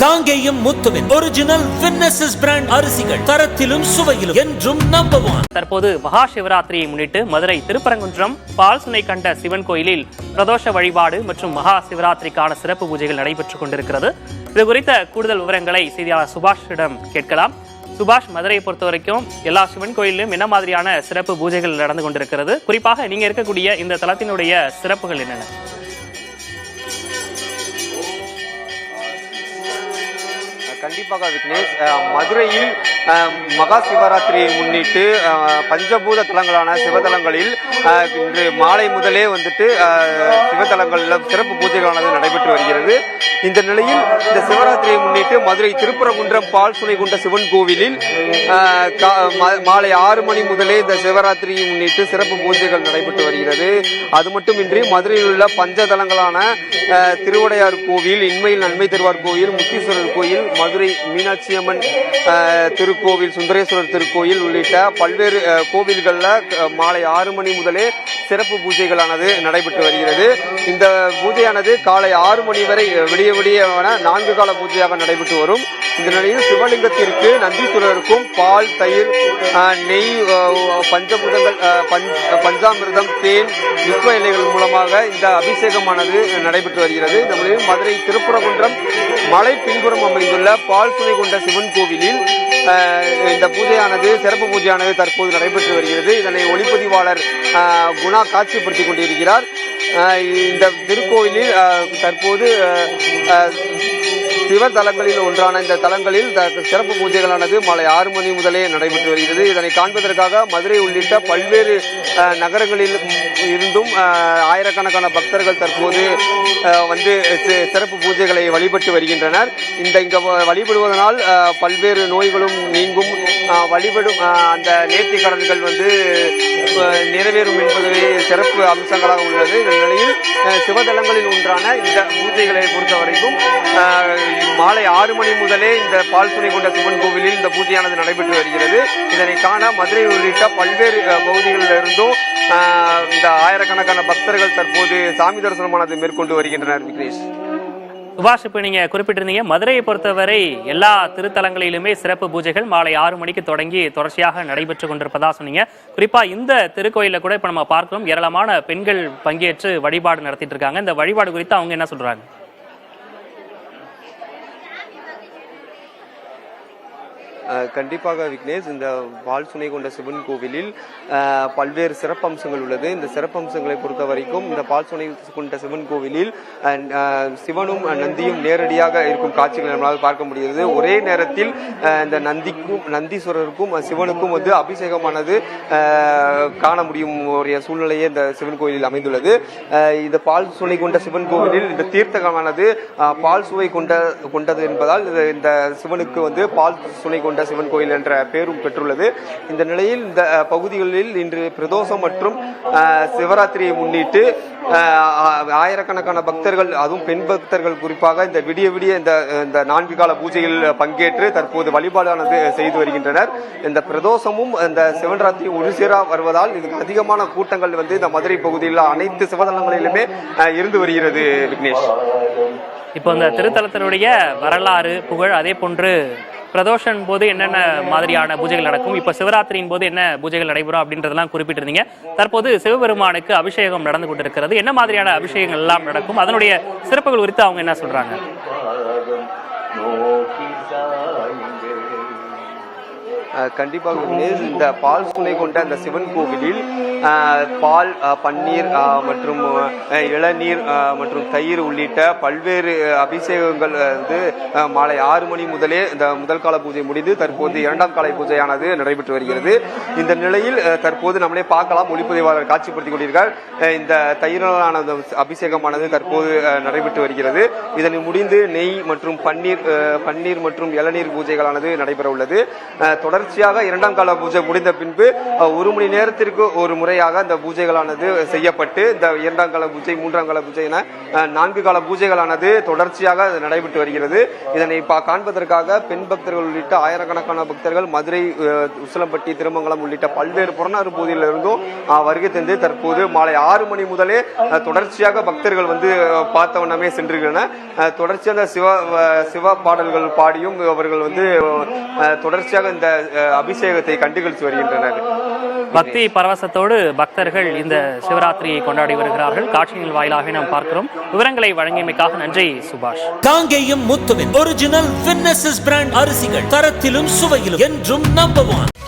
காங்கேயம் முத்துவின் ஒரிஜினல் வின்னசஸ் பிராண்ட் அரிசிகள் தரத்திலும் சுவையிலும் என்றும் நம்பர் 1. தற்போது மகா சிவராத்திரியை முன்னிட்டு மதுரை திருப்பரங்குன்றம் பால் சுனை கண்ட சிவன் கோயிலில் பிரதோஷ வழிபாடு மற்றும் மகா சிவராத்திரிக்கான சிறப்பு பூஜைகள் நடைபெற்றுக் கொண்டிருக்கிறது. இது குறித்த கூடுதல் விவரங்களை செய்தியாளர் சுபாஷிடம் கேட்கலாம். சுபாஷ், மதுரையை பொறுத்த வரைக்கும் எல்லா சிவன் கோயிலும் என்ன மாதிரியான சிறப்பு பூஜைகள் நடந்து கொண்டிருக்கிறது? குறிப்பாக நீங்க இருக்கக்கூடிய இந்த தலத்தினுடைய சிறப்புகள் என்னென்ன? கண்டிப்பாக விக்னேஷ், மதுரையில் மகா சிவராத்திரியை முன்னிட்டு பஞ்சபூத தலங்களான சிவதலங்களில் இன்று மாலை முதலே சிவதலங்களில் சிறப்பு பூஜைகளானது நடைபெற்று வருகிறது. இந்த நிலையில் இந்த சிவராத்திரியை முன்னிட்டு மதுரை திருப்பரங்குன்றம் பால் சுனை கொண்ட சிவன் கோவிலில் மாலை 6 மணி முதலே இந்த சிவராத்திரியை முன்னிட்டு சிறப்பு பூஜைகள் நடைபெற்று வருகிறது. அது மட்டுமின்றி மதுரையில் உள்ள பஞ்சதலங்களான திருவடையார் கோவில், இன்மையில் நன்மை தருவார் கோயில், முத்தீஸ்வரர் கோயில், மதுரை மீனாட்சி அம்மன் திருக்கோவில், சுந்தரேஸ்வரர் திருக்கோயில் உள்ளிட்ட பல்வேறு கோவில்களில் மாலை 6 மணி முதலே சிறப்பு பூஜைகளானது நடைபெற்று வருகிறது. இந்த பூஜையானது காலை 6 மணி வரை விடிய 4 கால பூஜையாக நடைபெற்று வரும். இந்த நிலையில் சிவலிங்கத்திற்கு நந்தீஸ்வரருக்கும் பால், தயிர், நெய், பஞ்சபூதங்கள், பஞ்சாமிர்தம், தேன், விஸ்வ இலைகள் மூலமாக இந்த அபிஷேகமானது நடைபெற்று வருகிறது. இந்த நிலையில் மதுரை திருப்பரங்குன்றம் மலை பின்புறம் அமைந்துள்ள பால் சுனை கொண்ட சிவன் கோவிலில் இந்த பூஜையானது சிறப்பு பூஜையானது தற்போது நடைபெற்று வருகிறது. இதனை ஒளிப்பதிவாளர் குணா காட்சிப்படுத்திக் கொண்டிருக்கிறார். இந்த திருக்கோயிலில் தற்போது சிவத்தலங்களில் ஒன்றான இந்த தலங்களில் சிறப்பு பூஜைகளானது மாலை 6 மணி முதலே நடைபெற்று வருகிறது. இதனை காண்பதற்காக மதுரை உள்ளிட்ட பல்வேறு நகரங்களில் இருந்தும் ஆயிரக்கணக்கான பக்தர்கள் தற்போது சிறப்பு பூஜைகளை வழிபட்டு வருகின்றனர். இங்க வழிபடுவதனால் பல்வேறு நோய்களும் நீங்கும், வழிபடும் அந்த நேர்த்தி கடன்கள் நிறைவேறும் என்பதுவே சிறப்பு அம்சங்களாக உள்ளது. இந்த நிலையில் சிவதலங்களில் ஒன்றான இந்த பூஜைகளை பொறுத்தவரைக்கும் மாலை 6 மணி முதலே இந்த பால் சுனை கொண்ட சிவன் கோவிலில் இந்த பூஜையானது நடைபெற்று வருகிறது. இதனை காண மதுரை உள்ளிட்ட பல்வேறு பகுதிகளில் இருந்தும் இந்த ஆயிரக்கணக்கான பக்தர்கள் தற்போது சாமி தரிசனமானது மேற்கொண்டு வருகின்றனர். விக்னேஷ், சுபாஷ், இப்ப நீங்க குறிப்பிட்டிருந்தீங்க மதுரையை பொறுத்தவரை எல்லா திருத்தலங்களிலுமே சிறப்பு பூஜைகள் மாலை 6 மணிக்கு தொடங்கி தொடர்ச்சியாக நடைபெற்று கொண்டிருப்பதா சொன்னீங்க. குறிப்பா இந்த திருக்கோயில கூட இப்ப நம்ம பார்க்கிறோம், ஏராளமான பெண்கள் பங்கேற்று வழிபாடு நடத்திட்டு இருக்காங்க. இந்த வழிபாடு குறித்து அவங்க என்ன சொல்றாங்க? கண்டிப்பாக விக்னேஷ், இந்த பால் சுனை கொண்ட சிவன் கோவிலில் பல்வேறு சிறப்பம்சங்கள் உள்ளது. இந்த சிறப்பம்சங்களை பொறுத்த வரைக்கும் இந்த பால் சுனை கொண்ட சிவன் கோவிலில் சிவனும் நந்தியும் நேரடியாக இருக்கும் காட்சிகளை நம்மளால் பார்க்க முடிகிறது. ஒரே நேரத்தில் இந்த நந்தீஸ்வரருக்கும் சிவனுக்கும் அபிஷேகமானது காண முடியும் ஒரு சூழ்நிலையே இந்த சிவன் கோயிலில் அமைந்துள்ளது. இந்த பால் சுனை கொண்ட சிவன் கோவிலில் இந்த தீர்த்தகமானது பால் சுவை கொண்டது என்பதால் இந்த சிவனுக்கு பால் சுனை கொண்ட சிவன் கோயில் என்ற பெயரும் பெற்றுள்ளது. இந்த நிலையில் இந்த பகுதிகளில் இன்று பிரதோஷம் மற்றும் சிவராத்திரியை முன்னிட்டு ஆயிரக்கணக்கான பக்தர்கள், அதுவும் பெண் பக்தர்கள் குறிப்பாக இந்த விடிய இந்த 4 கால பூஜையில் பங்கேற்று தற்போது வழிபாடானது செய்து வருகின்றனர். இந்த பிரதோஷமும் இந்த சிவராத்திரி ஒரு சேரா வருவதால் இதுக்கு அதிகமான கூட்டங்கள் இந்த மதுரை பகுதியில் அனைத்து சிவதலங்களிலுமே இருந்து வருகிறது. விக்னேஷ், இப்போ இந்த திருத்தலத்தினுடைய வரலாறு, புகழ், அதே போன்று பிரதோஷன் போது என்னென்ன மாதிரியான பூஜைகள் நடக்கும், இப்ப சிவராத்திரியின் போது என்ன பூஜைகள் நடைபெறும் அப்படின்றதெல்லாம் குறிப்பிட்டிருந்தீங்க. தற்போது சிவபெருமானுக்கு அபிஷேகம் நடந்து கொண்டிருக்கிறது. என்ன மாதிரியான அபிஷேகங்கள் எல்லாம் நடக்கும், அதனுடைய சிறப்புகள் குறித்து அவங்க என்ன சொல்றாங்க? கண்டிப்பாக இந்த பால் சுனை கொண்ட அந்த சிவன் கோவிலில் பால், பன்னீர் மற்றும் இளநீர் மற்றும் தயிர் உள்ளிட்ட பல்வேறு அபிஷேகங்கள் மாலை 6 மணி முதலே இந்த முதல் கால பூஜை முடிந்து தற்போது 2ஆம் கால பூஜையானது நடைபெற்று வருகிறது. இந்த நிலையில் தற்போது நம்மளே பார்க்கலாம், ஒளிப்பதிவாளர் காட்சிப்படுத்திக் கொண்டிருக்கிறார். இந்த தயிரான அபிஷேகமானது தற்போது நடைபெற்று வருகிறது. இதனை முடிந்து நெய் மற்றும் பன்னீர் மற்றும் இளநீர் பூஜைகளானது நடைபெற உள்ளது. தொடர் தொடர்ச்சியாக 2ஆம் கால பூஜை முடிந்த பின்பு 1 மணி நேரத்திற்கு ஒரு முறையாக அந்த பூஜைகளானது செய்யப்பட்டு இந்த 2ஆம் கால பூஜை 3ஆம் கால பூஜை என 4 கால பூஜைகளானது தொடர்ச்சியாக நடைபெற்று வருகிறது. இதனை காண்பதற்காக பெண் பக்தர்கள் உள்ளிட்ட ஆயிரக்கணக்கான பக்தர்கள் மதுரை, உசிலம்பட்டி, திருமங்கலம் உள்ளிட்ட பல்வேறு புறநகர் பகுதியிலிருந்தும் வருகை தந்து தற்போது மாலை 6 மணி முதலே தொடர்ச்சியாக பக்தர்கள் வந்து பார்த்த வண்ணமே சென்றிருக்கின்றனர். தொடர்ச்சியாக சிவ பாடல்கள் பாடியும் அவர்கள் வந்து தொடர்ச்சியாக இந்த அபிஷேகத்தை கண்டுகளித்து வருகின்றனர். பக்தி பரவசத்தோடு பக்தர்கள் இந்த சிவராத்திரியை கொண்டாடி வருகிறார்கள். காட்சியின் வாயிலாக நாம் பார்க்கிறோம். விவரங்களை வழங்கியமைக்காக நன்றி சுபாஷ். காங்கேயம் முத்துவின் ஒரிஜினல் வின்னசஸ் பிராண்ட் அரிசிகள், தரத்திலும் சுவையிலும் என்றும் நம்பர் 1.